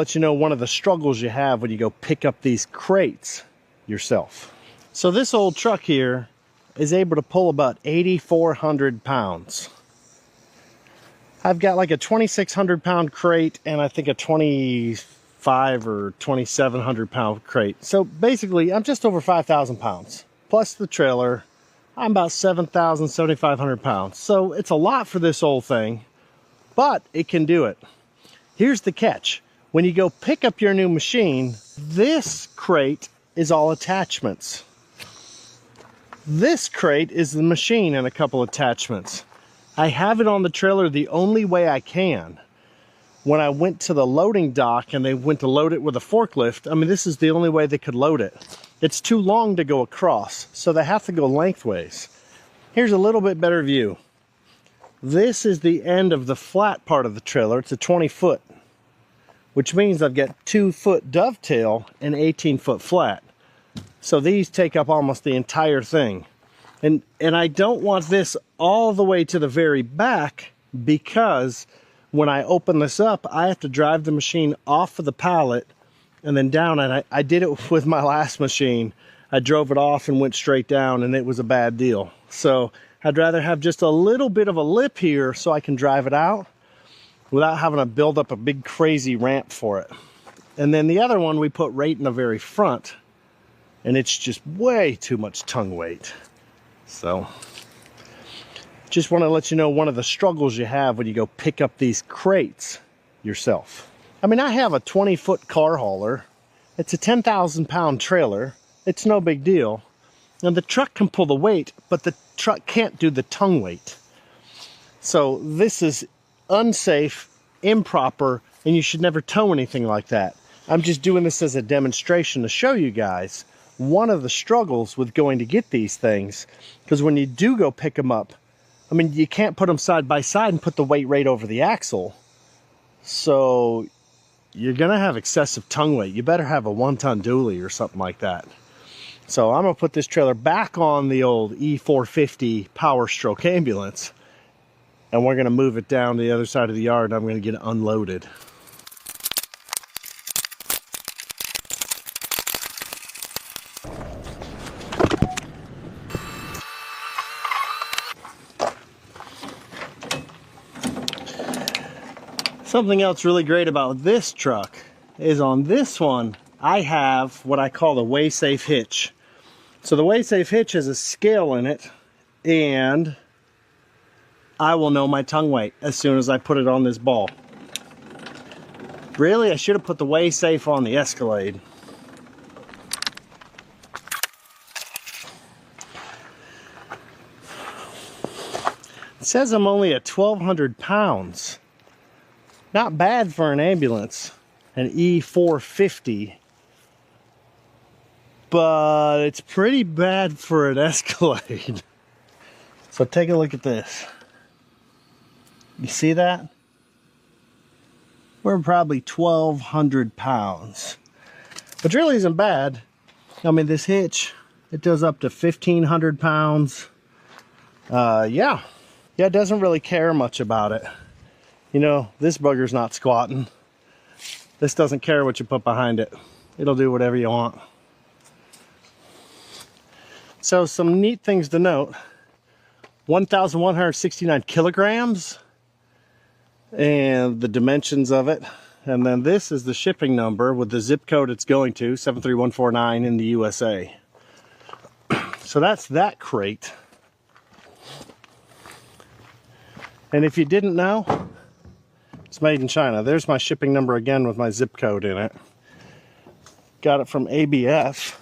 Let you know one of the struggles you have when you go pick up these crates yourself. So this old truck here is able to pull about 8,400 pounds. I've got like a 2,600 pound crate and I think a 25 or 2,700 pound crate. So basically I'm just over 5,000 pounds plus the trailer. I'm about 7,000, 7,500 pounds. So it's a lot for this old thing, but it can do it. Here's the catch. When you go pick up your new machine, this crate is all attachments. This crate is the machine and a couple attachments. I have it on the trailer the only way I can. When I went to the loading dock and they went to load it with a forklift, I mean, this is the only way they could load it. It's too long to go across, so they have to go lengthways. Here's a little bit better view. This is the end of the flat part of the trailer. It's a 20-foot. Which means I've got 2-foot dovetail and 18-foot flat. So these take up almost the entire thing. And I don't want this all the way to the very back because when I open this up, I have to drive the machine off of the pallet and then down. And I did it with my last machine. I drove it off and went straight down and it was a bad deal. So I'd rather have just a little bit of a lip here so I can drive it out without having to build up a big crazy ramp for it. And then the other one we put right in the very front, and it's just way too much tongue weight. So just want to let you know one of the struggles you have when you go pick up these crates yourself. I mean, I have a 20-foot car hauler. It's a 10,000 pound trailer. It's no big deal. And the truck can pull the weight, but the truck can't do the tongue weight. So this is unsafe, improper, and you should never tow anything like that. I'm just doing this as a demonstration to show you guys one of the struggles with going to get these things, because when you do go pick them up, I mean, you can't put them side by side and put the weight right over the axle. So you're gonna have excessive tongue weight. You better have a 1-ton dually or something like that. So I'm gonna put this trailer back on the old E450 Power Stroke ambulance, and we're gonna move it down to the other side of the yard and I'm gonna get it unloaded. Something else really great about this truck is on this one, I have what I call the WaySafe hitch. So the WaySafe hitch has a scale in it, and I will know my tongue weight as soon as I put it on this ball. Really, I should have put the WaySafe on the Escalade. It says I'm only at 1,200 pounds. Not bad for an ambulance, an E450, but it's pretty bad for an Escalade. So take a look at this. You see that? We're probably 1,200 pounds, which really isn't bad. I mean, this hitch, it does up to 1,500 pounds. Yeah, it doesn't really care much about it. You know, this bugger's not squatting. This doesn't care what you put behind it. It'll do whatever you want. So some neat things to note. 1,169 kilograms. And the dimensions of it. And then this is the shipping number with the zip code it's going to, 73149 in the USA. So that's that crate. And if you didn't know, it's made in China. There's my shipping number again with my zip code in it. Got it from ABF.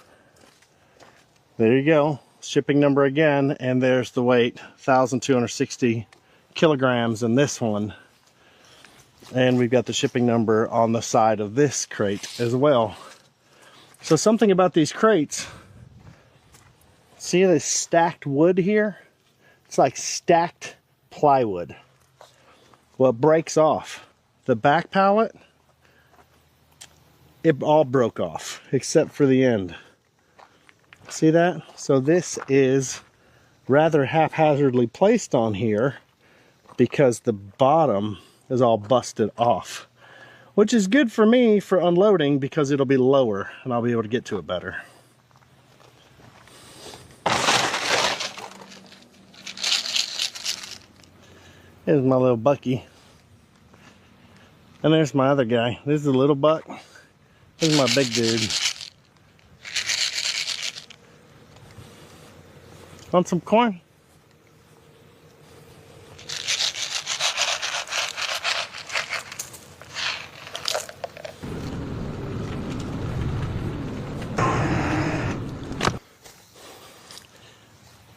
There you go. Shipping number again. And there's the weight. 1,260 kilograms in this one. And we've got the shipping number on the side of this crate as well. So something about these crates. See this stacked wood here? It's like stacked plywood. Well, it breaks off. The back pallet, it all broke off except for the end. See that? So this is rather haphazardly placed on here because the bottom is all busted off. which is good for me for unloading because it'll be lower and I'll be able to get to it better. Here's my little Bucky. And there's my other guy. This is a little buck. This is my big dude. Want some corn?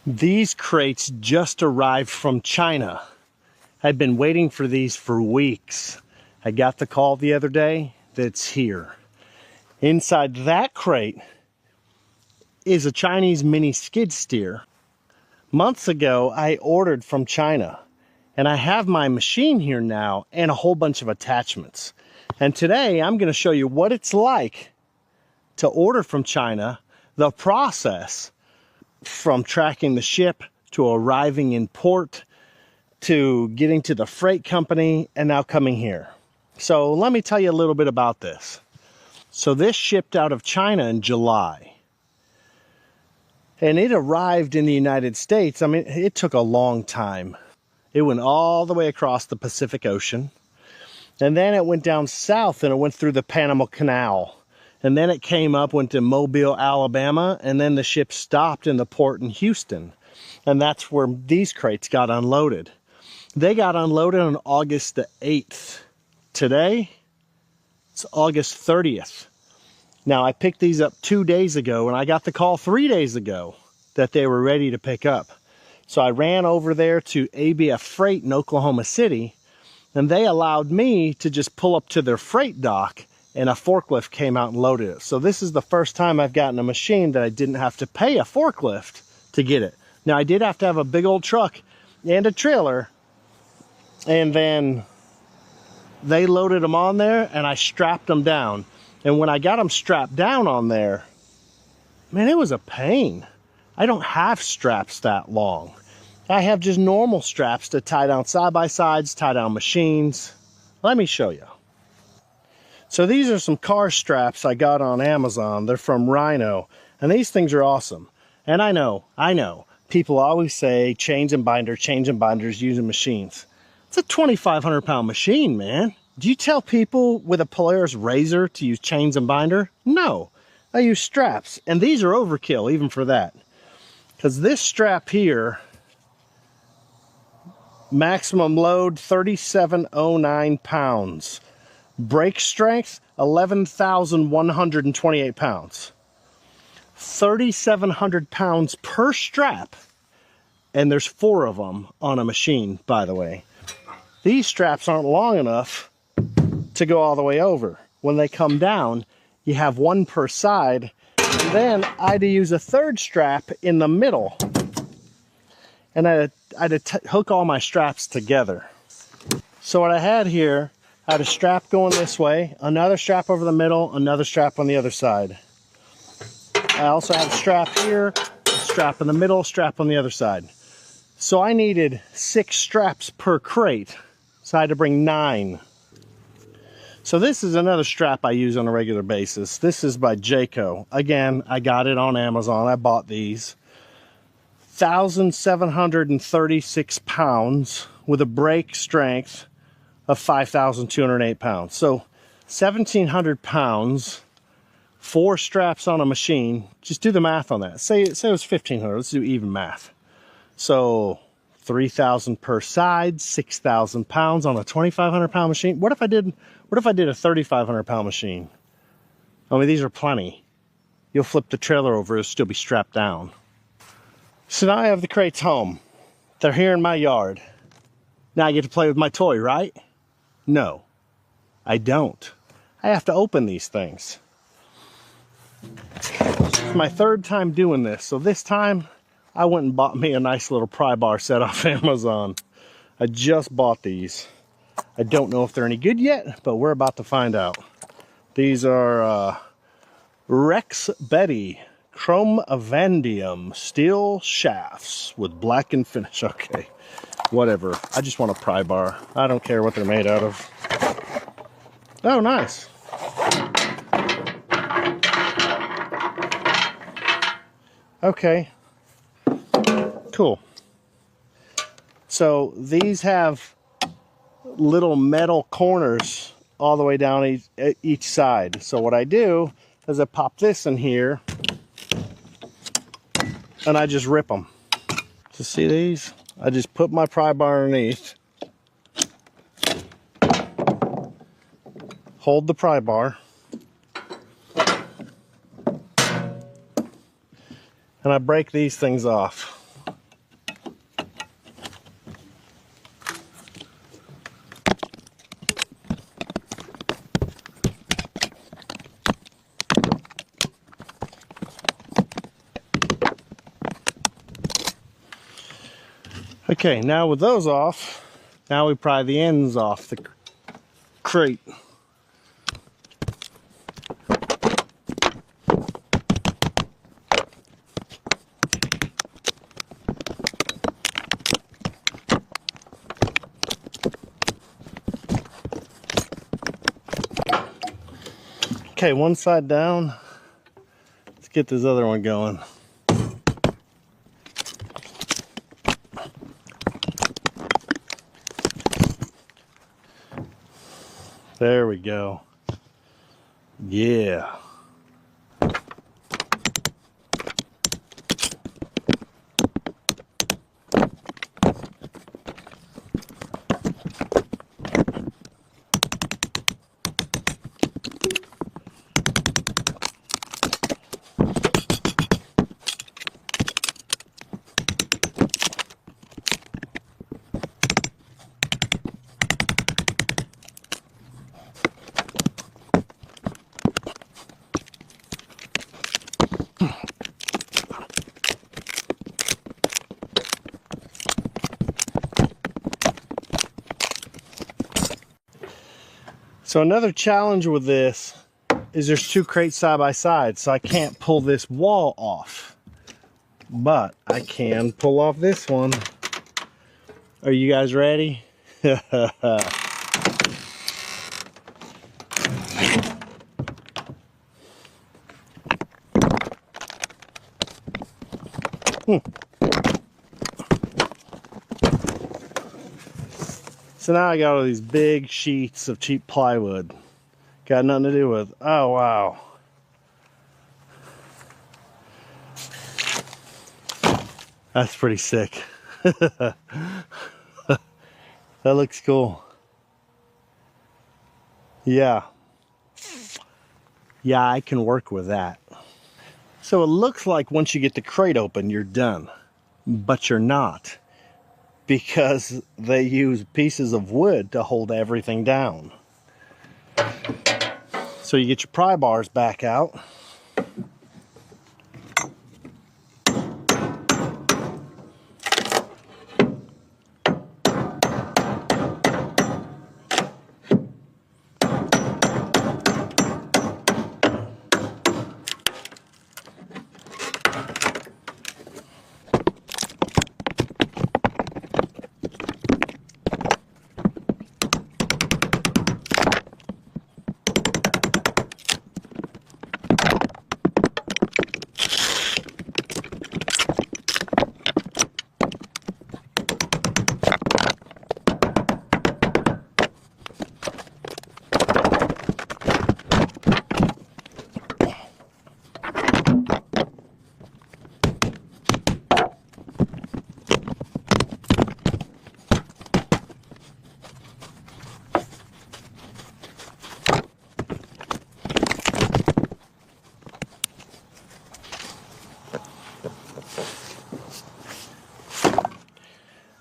These crates just arrived from China. I've been waiting for these for weeks. I got the call the other day that it's here. Inside that crate is a Chinese mini skid steer. Months ago, I ordered from China, and I have my machine here now and a whole bunch of attachments. And today, I'm going to show you what it's like to order from China, the process from tracking the ship to arriving in port, to getting to the freight company, and now coming here. So let me tell you a little bit about this. So this shipped out of China in July. And it arrived in the United States. I mean, it took a long time. It went all the way across the Pacific Ocean. And then it went down south and it went through the Panama Canal. And then it came up, went to Mobile, Alabama, and then the ship stopped in the port in Houston. And that's where these crates got unloaded. They got unloaded on August the 8th. Today, it's August 30th. Now, I picked these up 2 days ago, and I got the call 3 days ago that they were ready to pick up. So I ran over there to ABF Freight in Oklahoma City, and they allowed me to just pull up to their freight dock, and a forklift came out and loaded it. So this is the first time I've gotten a machine that I didn't have to pay a forklift to get it. Now, I did have to have a big old truck and a trailer, and then they loaded them on there and I strapped them down. And when I got them strapped down on there, man, it was a pain. I don't have straps that long. I have just normal straps to tie down side-by-sides, tie down machines. Let me show you. So these are some car straps I got on Amazon. They're from Rhino, and these things are awesome. And I know, people always say chains and binders using machines. It's a 2,500 pound machine, man. Do you tell people with a Polaris Razor to use chains and binder? No, I use straps, and these are overkill even for that. Because this strap here, maximum load 3,709 pounds. Brake strength 11,128 pounds. 3,700 pounds per strap. And there's 4 of them on a machine, by the way. These straps aren't long enough to go all the way over. When they come down, you have 1 per side. And then I had to use a 3rd strap in the middle. And I had to hook all my straps together. So what I had here, I had a strap going this way, another strap over the middle, another strap on the other side. I also have a strap here, a strap in the middle, strap on the other side. So I needed 6 straps per crate. So I had to bring 9. So this is another strap I use on a regular basis. This is by Jayco. Again, I got it on Amazon. I bought these. 1,736 pounds with a brake strength of 5,208 pounds. So 1,700 pounds, 4 straps on a machine. Just do the math on that. Say it was 1,500. Let's do even math. So 3,000 per side, 6,000 pounds on a 2,500 pound machine. What if I did a 3,500 pound machine? I mean, these are plenty. You'll flip the trailer over, it'll still be strapped down. So now I have the crates home. They're here in my yard. Now I get to play with my toy, right? No, I don't. I have to open these things. It's my 3rd time doing this. So this time I went and bought me a nice little pry bar set off Amazon. I just bought these. I don't know if they're any good yet, but we're about to find out. These are Rex Betty Chrome Vanadium steel shafts with blackened finish. Okay, whatever. I just want a pry bar. I don't care what they're made out of. Oh, nice. Okay. Cool. So these have little metal corners all the way down each side. So what I do is I pop this in here and I just rip them. So see these? I just put my pry bar underneath, hold the pry bar, and I break these things off. Okay, now with those off, now we pry the ends off the crate. Okay, one side down. Let's get this other one going. There we go. Yeah. So another challenge with this is there's two crates side by side, so I can't pull this wall off. But I can pull off this one. Are you guys ready? So now I got all these big sheets of cheap plywood. Got nothing to do with. Oh, wow. That's pretty sick. That looks cool. Yeah. Yeah, I can work with that. So it looks like once you get the crate open, you're done. But you're not. Because they use pieces of wood to hold everything down. So you get your pry bars back out.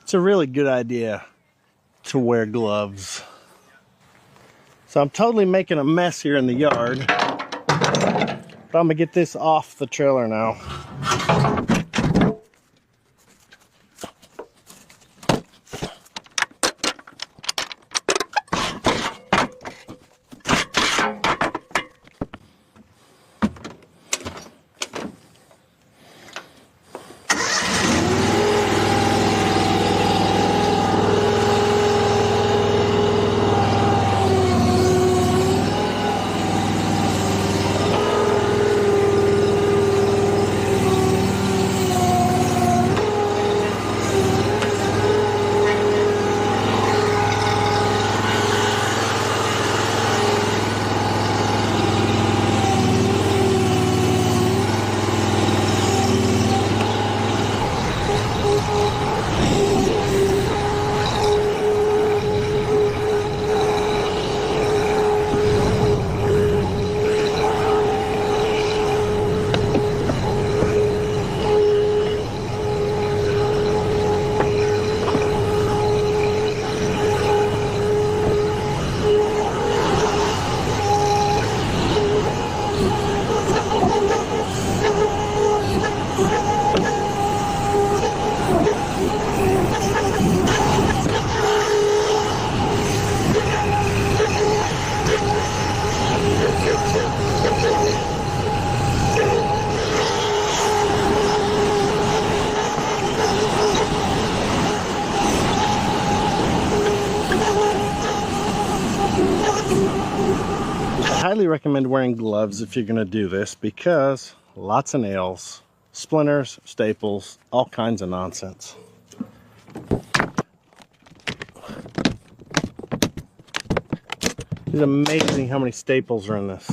It's a really good idea to wear gloves. So I'm totally making a mess here in the yard, but I'm gonna get this off the trailer now. highly recommend wearing gloves if you're going to do this, because lots of nails, splinters, staples, all kinds of nonsense. It's amazing how many staples are in this.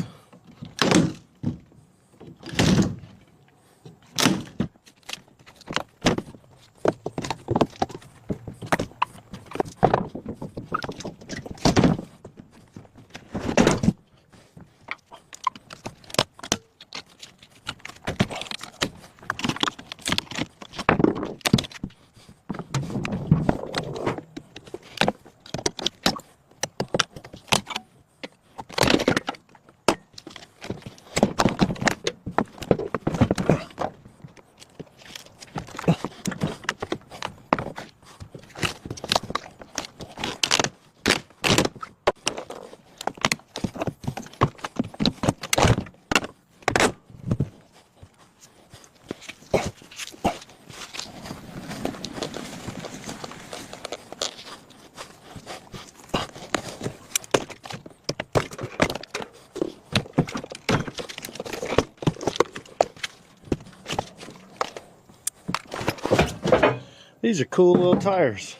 These are cool little tires.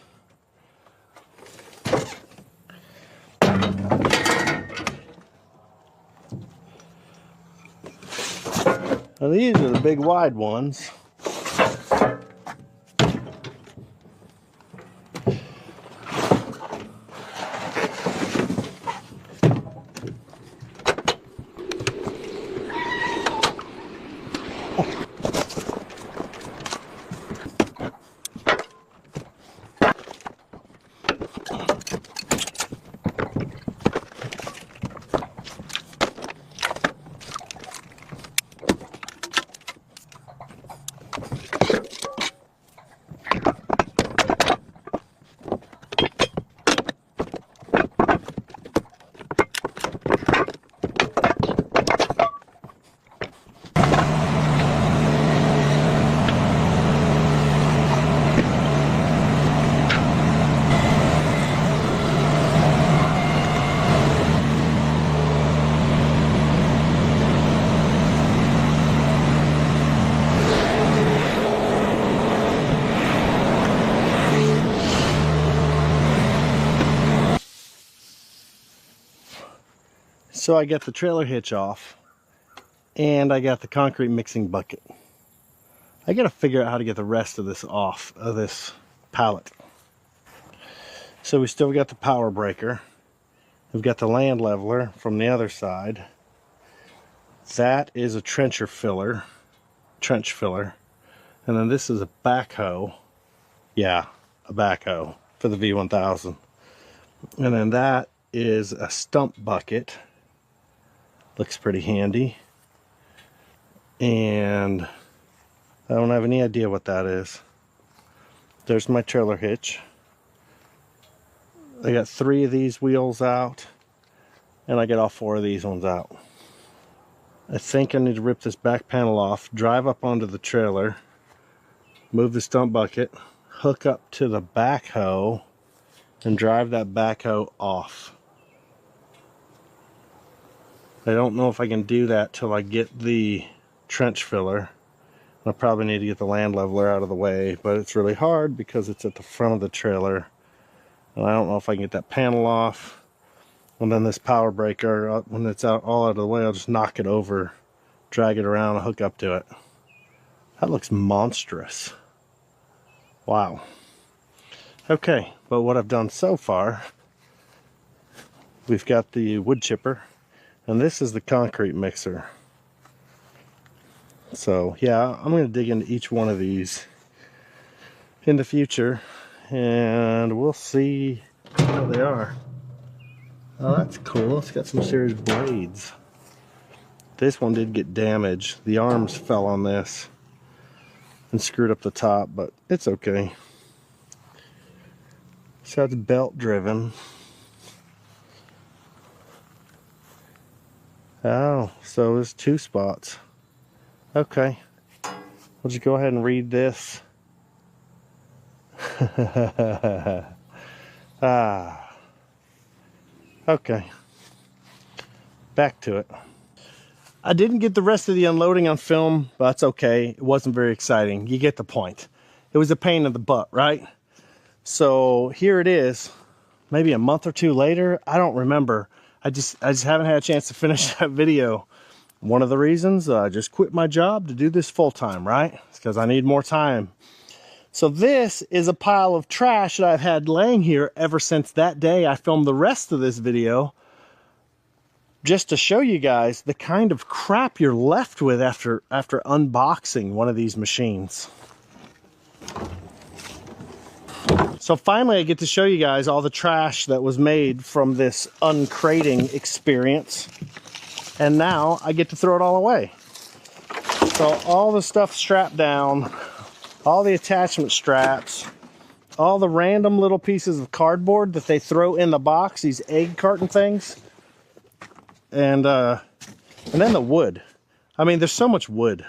Now these are the big wide ones. So I got the trailer hitch off, and I got the concrete mixing bucket. I gotta figure out how to get the rest of this off of this pallet. So we still got the power breaker. We've got the land leveler from the other side. That is a trench filler. And then this is a backhoe. Yeah, a backhoe for the V1000. And then that is a stump bucket. Looks pretty handy. And I don't have any idea what that is. There's my trailer hitch. I got 3 of these wheels out, and I got all 4 of these ones out. I think I need to rip this back panel off, drive up onto the trailer, move the stump bucket, hook up to the backhoe, and drive that backhoe off. I don't know if I can do that till I get the trench filler. I probably need to get the land leveler out of the way, but it's really hard because it's at the front of the trailer. And I don't know if I can get that panel off. And then this power breaker, when it's all out of the way, I'll just knock it over, drag it around, and hook up to it. That looks monstrous. Wow. Okay, but what I've done so far, we've got the wood chipper, and this is the concrete mixer. So yeah, I'm going to dig into each one of these in the future, and we'll see how they are. Oh, that's cool. It's got some serious blades. This one did get damaged. The arms fell on this and screwed up the top, but it's okay. So it's belt driven. Oh, so there's 2 spots. Okay, we'll just go ahead and read this. Okay. back to it. I didn't get the rest of the unloading on film, but that's okay. It wasn't very exciting. You get the point. It was a pain in the butt, right? So here it is, maybe a month or two later. I don't remember. I just haven't had a chance to finish that video. One of the reasons I just quit my job to do this full time, right? It's because I need more time. So this is a pile of trash that I've had laying here ever since that day I filmed the rest of this video, just to show you guys the kind of crap you're left with after unboxing one of these machines. So finally I get to show you guys all the trash that was made from this uncrating experience. And now I get to throw it all away. So all the stuff strapped down, all the attachment straps, all the random little pieces of cardboard that they throw in the box, these egg carton things. And then the wood. I mean, there's so much wood.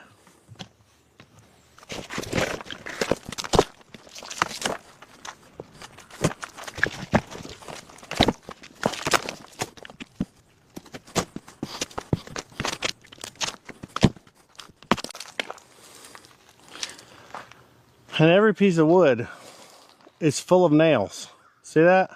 And every piece of wood is full of nails. See that?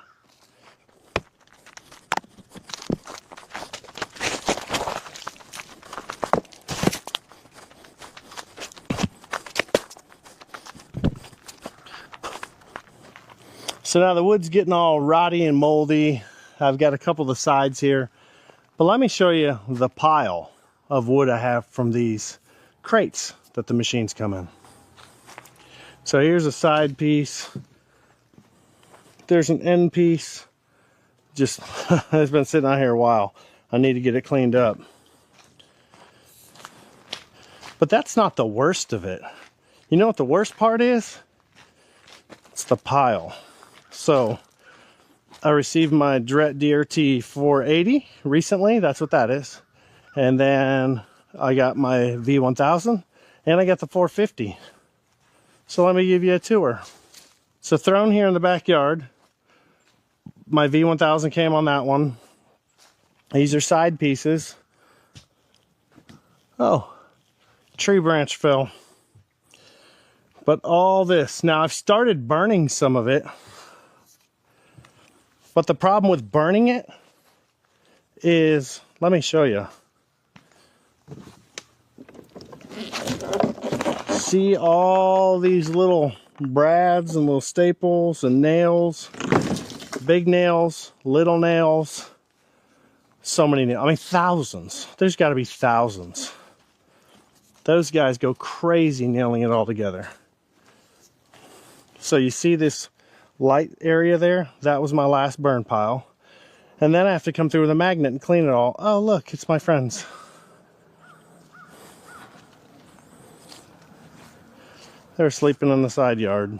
So now the wood's getting all rotty and moldy. I've got a couple of the sides here. But let me show you the pile of wood I have from these crates that the machines come in. So here's a side piece. There's an end piece. Just, it's been sitting out here a while. I need to get it cleaned up. But that's not the worst of it. You know what the worst part is? It's the pile. So I received my DRT 480 recently. That's what that is. And then I got my V1000 and I got the 450. So let me give you a tour. So thrown here in the backyard, my V1000 came on that one. These are side pieces. Oh, tree branch fell. But all this, now I've started burning some of it. But the problem with burning it is, let me show you. See all these little brads and little staples and nails, big nails, little nails, so many nails. I mean, thousands. There's got to be thousands. Those guys go crazy nailing it all together. So you see this light area there? That was my last burn pile. And then I have to come through with a magnet and clean it all. Oh, look, it's my friends. They're sleeping in the side yard.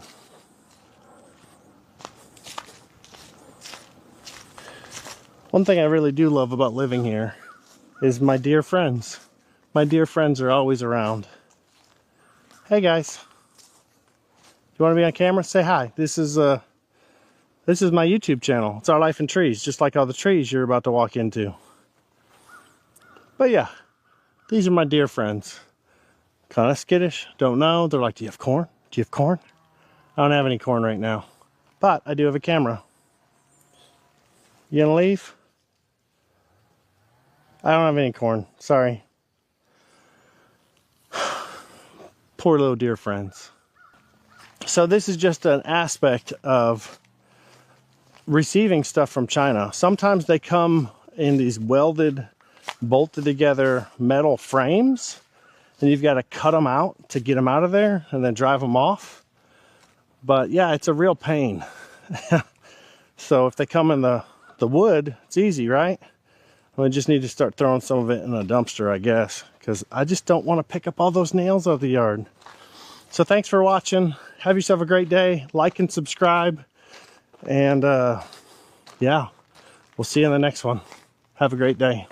One thing I really do love about living here is my dear friends. My dear friends are always around. Hey guys. You want to be on camera? Say hi. This is my YouTube channel. It's Our Life in Trees, just like all the trees you're about to walk into. But yeah, these are my dear friends. Kind of skittish, don't know. They're like, do you have corn? Do you have corn? I don't have any corn right now, but I do have a camera. You gonna leave? I don't have any corn, sorry. Poor little dear friends. So this is just an aspect of receiving stuff from China. Sometimes they come in these welded, bolted together metal frames, and you've got to cut them out to get them out of there and then drive them off. But yeah, it's a real pain. So if they come in the wood, it's easy, right? We just need to start throwing some of it in a dumpster, I guess, because I just don't want to pick up all those nails out of the yard. So thanks for watching. Have yourself a great day. Like and subscribe. And yeah, we'll see you in the next one. Have a great day.